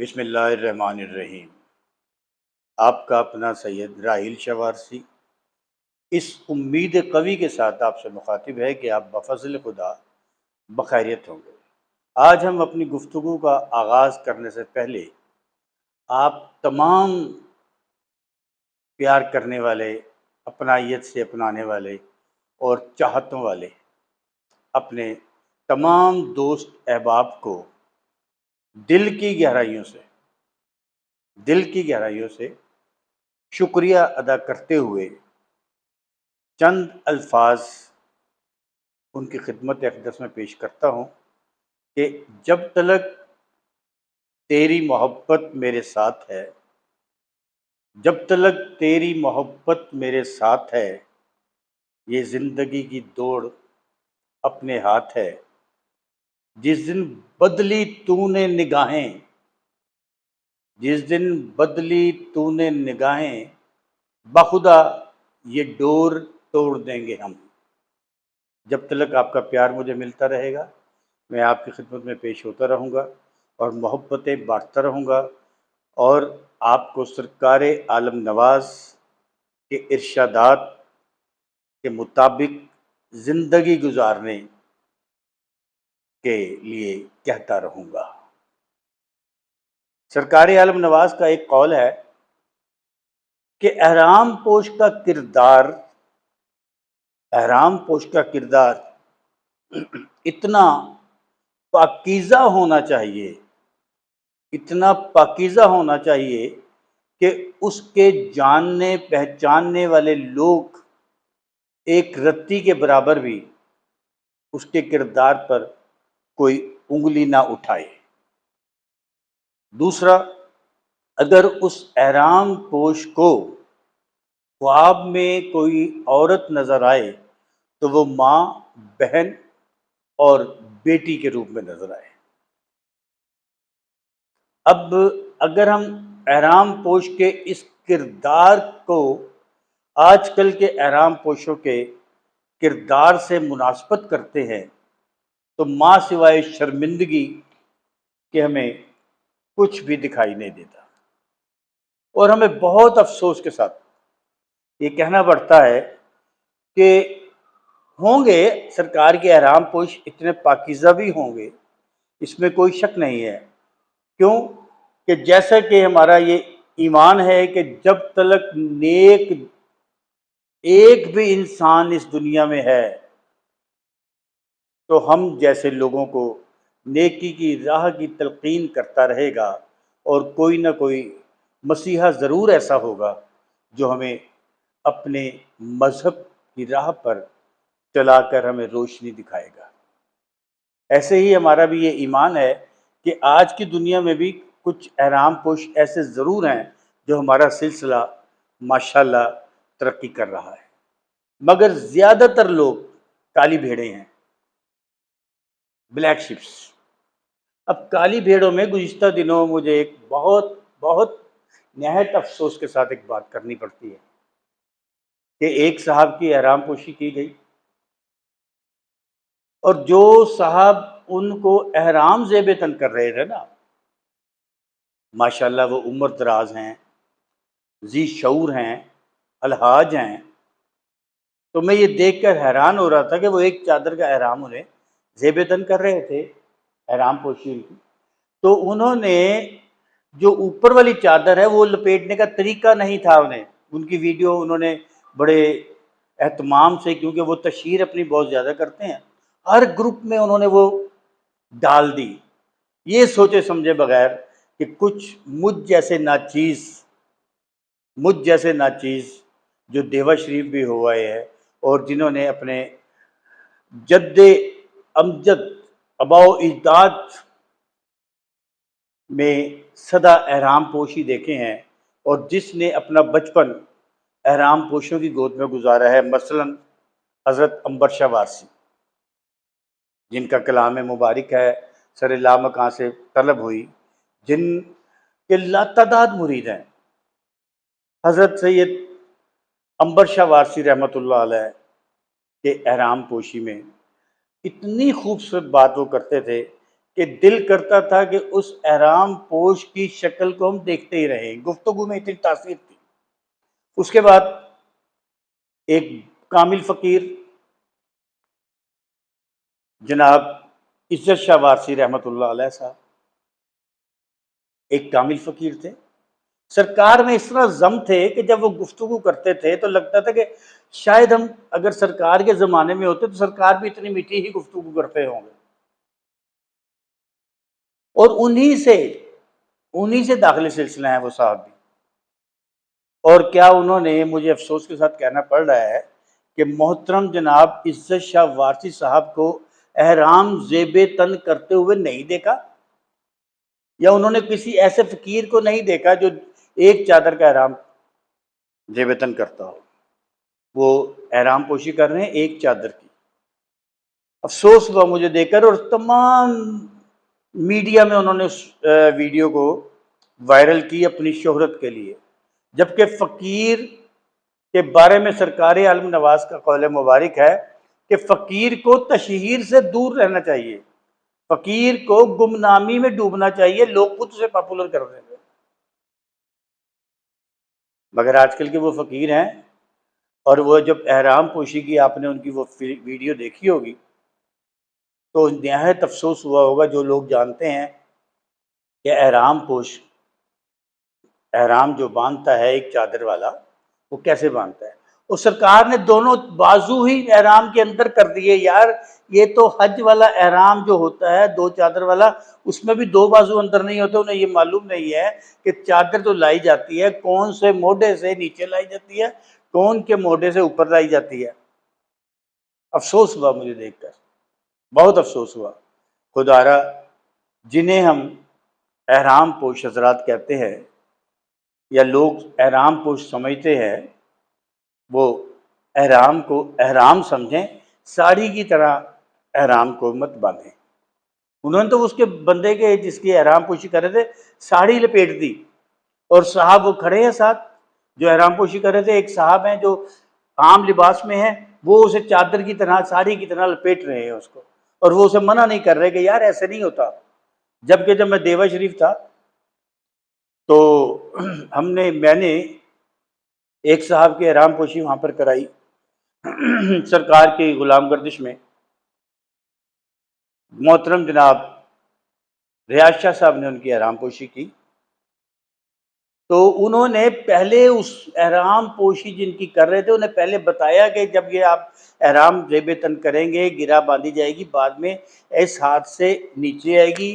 بسم اللہ الرحمن الرحیم۔ آپ کا اپنا سید راحیل شاہ وارثی اس امید قوی کے ساتھ آپ سے مخاطب ہے کہ آپ بفضل خدا بخیریت ہوں گے۔ آج ہم اپنی گفتگو کا آغاز کرنے سے پہلے آپ تمام پیار کرنے والے، اپنائیت سے اپنانے والے اور چاہتوں والے اپنے تمام دوست احباب کو دل کی گہرائیوں سے شکریہ ادا کرتے ہوئے چند الفاظ ان کی خدمت اقدس میں پیش کرتا ہوں کہ جب تلک تیری محبت میرے ساتھ ہے، جب تلک تیری محبت میرے ساتھ ہے، یہ زندگی کی دوڑ اپنے ہاتھ ہے۔ جس دن بدلی تو نے نگاہیں، جس دن بدلی تو نے نگاہیں، بخدا یہ ڈور توڑ دیں گے ہم۔ جب تلک آپ کا پیار مجھے ملتا رہے گا، میں آپ کی خدمت میں پیش ہوتا رہوں گا اور محبتیں بانٹتا رہوں گا اور آپ کو سرکار عالم نواز کے ارشادات کے مطابق زندگی گزارنے کے لیے کہتا رہوں گا۔ سرکار عالم نواز کا ایک قول ہے کہ احرام پوش کا کردار اتنا پاکیزہ ہونا چاہیے، اتنا پاکیزہ ہونا چاہیے کہ اس کے جاننے پہچاننے والے لوگ ایک رتی کے برابر بھی اس کے کردار پر کوئی انگلی نہ اٹھائے۔ دوسرا، اگر اس احرام پوش کو خواب میں کوئی عورت نظر آئے تو وہ ماں، بہن اور بیٹی کے روپ میں نظر آئے۔ اب اگر ہم احرام پوش کے اس کردار کو آج کل کے احرام پوشوں کے کردار سے مناسبت کرتے ہیں تو ماں سوائے شرمندگی کہ ہمیں کچھ بھی دکھائی نہیں دیتا، اور ہمیں بہت افسوس کے ساتھ یہ کہنا پڑتا ہے کہ ہوں گے سرکار کے احرام پوش اتنے پاکیزہ بھی ہوں گے، اس میں کوئی شک نہیں ہے۔ کیوں کہ جیسا کہ ہمارا یہ ایمان ہے کہ جب تلک نیک ایک بھی انسان اس دنیا میں ہے تو ہم جیسے لوگوں کو نیکی کی راہ کی تلقین کرتا رہے گا، اور کوئی نہ کوئی مسیحا ضرور ایسا ہوگا جو ہمیں اپنے مذہب کی راہ پر چلا کر ہمیں روشنی دکھائے گا۔ ایسے ہی ہمارا بھی یہ ایمان ہے کہ آج کی دنیا میں بھی کچھ احرام پوش ایسے ضرور ہیں جو ہمارا سلسلہ ماشاءاللہ ترقی کر رہا ہے، مگر زیادہ تر لوگ کالی بھیڑیں ہیں، بلیک شپس۔ اب کالی بھیڑوں میں گزشتہ دنوں مجھے ایک بہت نہایت افسوس کے ساتھ ایک بات کرنی پڑتی ہے کہ ایک صاحب کی احرام پوشی کی گئی، اور جو صاحب ان کو احرام زیب تن کر رہے تھے نا، ماشاءاللہ وہ عمر دراز ہیں، ذی شعور ہیں، الحاج ہیں، تو میں یہ دیکھ کر حیران ہو رہا تھا کہ وہ ایک چادر کا احرام انہیں زیب تن کر رہے تھے، احرام پوشی ان کی، تو انہوں نے جو اوپر والی چادر ہے وہ لپیٹنے کا طریقہ نہیں تھا ان کی ویڈیو انہوں نے بڑے اہتمام سے، کیونکہ وہ تشہیر اپنی بہت زیادہ کرتے ہیں، ہر گروپ میں انہوں نے وہ ڈال دی، یہ سوچے سمجھے بغیر کہ کچھ مجھ جیسے ناچیز جو دیوا شریف بھی ہوئے ہیں اور جنہوں نے اپنے جد امجد آباء و اجداد میں سدا احرام پوشی دیکھے ہیں، اور جس نے اپنا بچپن احرام پوشوں کی گود میں گزارا ہے، مثلا حضرت عنبر شاہ وارثی، جن کا کلام مبارک ہے سر لامکاں سے طلب ہوئی، جن کے لاتعداد مرید ہیں۔ حضرت سید عنبر شاہ وارثی رحمۃ اللہ علیہ کے احرام پوشی میں اتنی خوبصورت بات وہ کرتے تھے کہ دل کرتا تھا کہ اس احرام پوش کی شکل کو ہم دیکھتے ہی رہیں، گفتگو میں اتنی تاثیر تھی۔ اس کے بعد ایک کامل فقیر جناب عزت شاہ وارثی رحمۃ اللہ علیہ صاحب ایک کامل فقیر تھے، سرکار میں اس طرح ضم تھے کہ جب وہ گفتگو کرتے تھے تو لگتا تھا کہ شاید ہم اگر سرکار کے زمانے میں ہوتے تو سرکار بھی اتنی میٹھی ہی گفتگو کرتے ہوں گے، اور انہی سے داخل سلسلہ ہیں وہ صاحب بھی۔ اور کیا انہوں نے، مجھے افسوس کے ساتھ کہنا پڑ رہا ہے کہ محترم جناب عزت شاہ وارثی صاحب کو احرام زیب تن کرتے ہوئے نہیں دیکھا، یا انہوں نے کسی ایسے فقیر کو نہیں دیکھا جو ایک چادر کا احرام زیب تن کرتا ہو۔ وہ احرام پوشی کر رہے ہیں ایک چادر کی۔ افسوس ہوا مجھے دیکھ کر، اور تمام میڈیا میں انہوں نے اس ویڈیو کو وائرل کی اپنی شہرت کے لیے، جبکہ فقیر کے بارے میں سرکار عالم نواز کا قول مبارک ہے کہ فقیر کو تشہیر سے دور رہنا چاہیے، فقیر کو گمنامی میں ڈوبنا چاہیے، لوگ خود اسے پاپولر کر دیں گے۔ مگر آج کل کے وہ فقیر ہیں، اور وہ جب احرام پوشی کی آپ نے ان کی وہ ویڈیو دیکھی ہوگی تو نہایت افسوس ہوا ہوگا جو لوگ جانتے ہیں کہ احرام پوش، احرام جو باندھتا ہے ایک چادر والا، وہ کیسے باندھتا ہے۔ اور سرکار نے دونوں بازو ہی احرام کے اندر کر دیے۔ یار یہ تو حج والا احرام جو ہوتا ہے دو چادر والا، اس میں بھی دو بازو اندر نہیں ہوتے۔ انہیں یہ معلوم نہیں ہے کہ چادر تو لائی جاتی ہے کون سے موڈے سے نیچے لائی جاتی ہے، کون کے موڈے سے اوپر لائی جاتی ہے۔ افسوس ہوا مجھے دیکھ کر، بہت افسوس ہوا۔ خدارا جنہیں ہم احرام پوش حضرات کہتے ہیں یا لوگ احرام پوش سمجھتے ہیں، وہ احرام کو احرام سمجھیں، ساڑی کی طرح احرام کو مت باندھیں۔ انہوں نے تو اس کے بندے کے جس کی احرام پوشی کر رہے تھے ساڑی لپیٹ دی، اور صاحب وہ کھڑے ہیں ساتھ جو احرام پوشی کر رہے تھے، ایک صاحب ہیں جو عام لباس میں ہیں، وہ اسے چادر کی طرح ساڑی کی طرح لپیٹ رہے ہیں اس کو، اور وہ اسے منع نہیں کر رہے کہ یار ایسے نہیں ہوتا۔ جبکہ جب میں دیوا شریف تھا تو میں نے ایک صاحب کی احرام پوشی وہاں پر کرائی سرکار کی غلام گردش میں۔ محترم جناب ریاض شاہ صاحب نے ان کی احرام پوشی کی، تو انہوں نے پہلے اس احرام پوشی جن کی کر رہے تھے انہیں پہلے بتایا کہ جب یہ آپ احرام زیب تن کریں گے، گرہ باندھی جائے گی، بعد میں اس ہاتھ سے نیچے آئے گی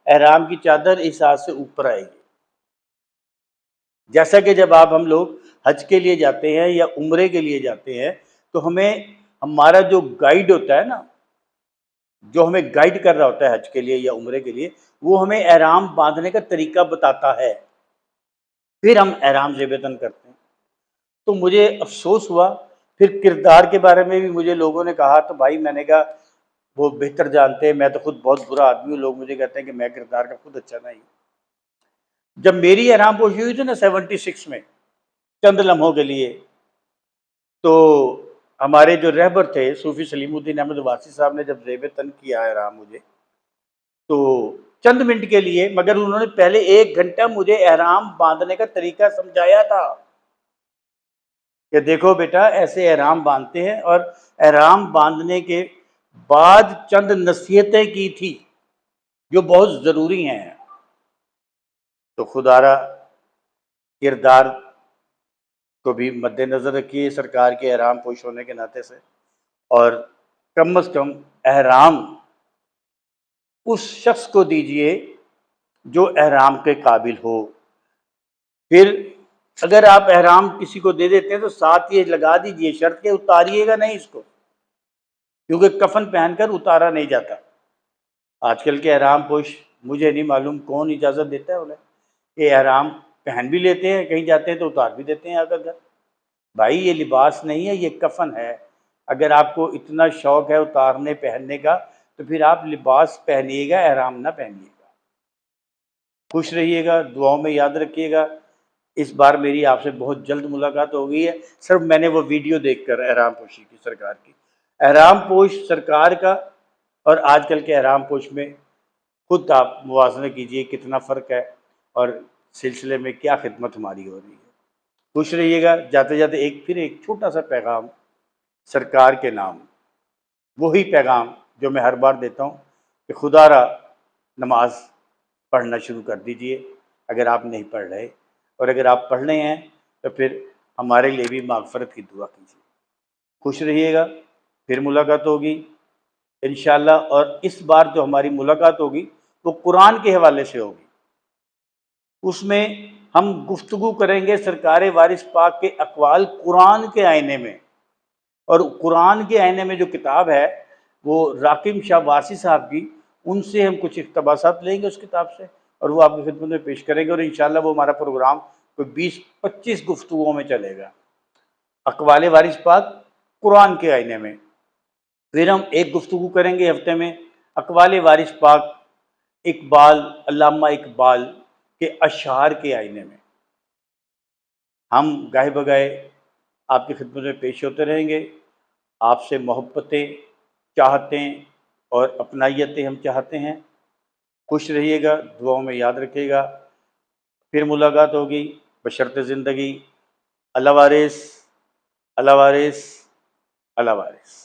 احرام کی چادر، اس ہاتھ سے اوپر آئے گی۔ جیسا کہ جب ہم لوگ حج کے لیے جاتے ہیں یا عمرے کے لیے جاتے ہیں تو ہمارا جو گائیڈ ہوتا ہے نا، جو ہمیں گائیڈ کر رہا ہوتا ہے حج کے لیے یا عمرے کے لیے، وہ ہمیں احرام باندھنے کا طریقہ بتاتا ہے، پھر ہم احرام زیب تن کرتے ہیں۔ تو مجھے افسوس ہوا، پھر کردار کے بارے میں بھی مجھے لوگوں نے کہا، تو بھائی میں نے کہا وہ بہتر جانتے ہیں، میں تو خود بہت برا آدمی ہوں، لوگ مجھے کہتے ہیں کہ میں کردار کا خود اچھا نہیں۔ جب میری احرام پوشی ہوئی تھی نا 76 میں چند لمحوں کے لیے، تو ہمارے جو رہبر تھے صوفی سلیم الدین احمد وارثی صاحب نے جب زیب تن کیا احرام مجھے، تو چند منٹ کے لیے، مگر انہوں نے پہلے 1 گھنٹہ مجھے احرام باندھنے کا طریقہ سمجھایا تھا کہ دیکھو بیٹا ایسے احرام باندھتے ہیں، اور احرام باندھنے کے بعد چند نصیحتیں کی تھی جو بہت ضروری ہیں۔ تو خدارا کردار کو بھی مد نظر رکھیے سرکار کے احرام پوش ہونے کے ناطے سے، اور کم از کم احرام اس شخص کو دیجئے جو احرام کے قابل ہو۔ پھر اگر آپ احرام کسی کو دے دیتے ہیں تو ساتھ یہ لگا دیجئے شرط کہ اتاریے گا نہیں اس کو، کیونکہ کفن پہن کر اتارا نہیں جاتا۔ آج کل کے احرام پوش مجھے نہیں معلوم کون اجازت دیتا ہے انہیں، یہ احرام پہن بھی لیتے ہیں، کہیں جاتے ہیں تو اتار بھی دیتے ہیں آ کر گھر۔ بھائی یہ لباس نہیں ہے، یہ کفن ہے۔ اگر آپ کو اتنا شوق ہے اتارنے پہننے کا تو پھر آپ لباس پہنیے گا، احرام نہ پہنیے گا۔ خوش رہیے گا، دعاؤں میں یاد رکھیے گا۔ اس بار میری آپ سے بہت جلد ملاقات ہو گئی ہے، صرف میں نے وہ ویڈیو دیکھ کر احرام پوشی کی سرکار کی۔ احرام پوش سرکار کا اور آج کل کے احرام پوش میں خود آپ موازنہ کیجئے کتنا فرق ہے اور سلسلے میں کیا خدمت ہماری ہو رہی ہے۔ خوش رہیے گا۔ جاتے جاتے ایک چھوٹا سا پیغام سرکار کے نام، وہی پیغام جو میں ہر بار دیتا ہوں کہ خدا را نماز پڑھنا شروع کر دیجئے اگر آپ نہیں پڑھ رہے، اور اگر آپ پڑھ رہے ہیں تو پھر ہمارے لیے بھی مغفرت کی دعا کیجیے۔ خوش رہیے گا، پھر ملاقات ہوگی انشاءاللہ، اور اس بار جو ہماری ملاقات ہوگی وہ قرآن کے حوالے سے ہوگی۔ اس میں ہم گفتگو کریں گے سرکار وارث پاک کے اقوال قرآن کے آئینے میں، اور قرآن کے آئینے میں جو کتاب ہے وہ راکم شاہ واسی صاحب کی، ان سے ہم کچھ اقتباسات لیں گے اس کتاب سے، اور وہ آپ کی خدمت میں پیش کریں گے، اور انشاءاللہ وہ ہمارا پروگرام کوئی 20-25 گفتگوؤں میں چلے گا، اقوال وارث پاک قرآن کے آئینے میں۔ پھر ہم ایک گفتگو کریں گے ہفتے میں اقوال وارث پاک اقبال، علامہ اقبال کے اشعار کے آئینے میں۔ ہم گاہے بگاہے آپ کی خدمت میں پیش ہوتے رہیں گے، آپ سے محبتیں چاہتے اور اپنائیتیں ہم چاہتے ہیں۔ خوش رہیے گا، دعاؤں میں یاد رکھیے گا، پھر ملاقات ہوگی بشرط زندگی۔ اللہ وارث، اللہ وارث، اللہ وارث۔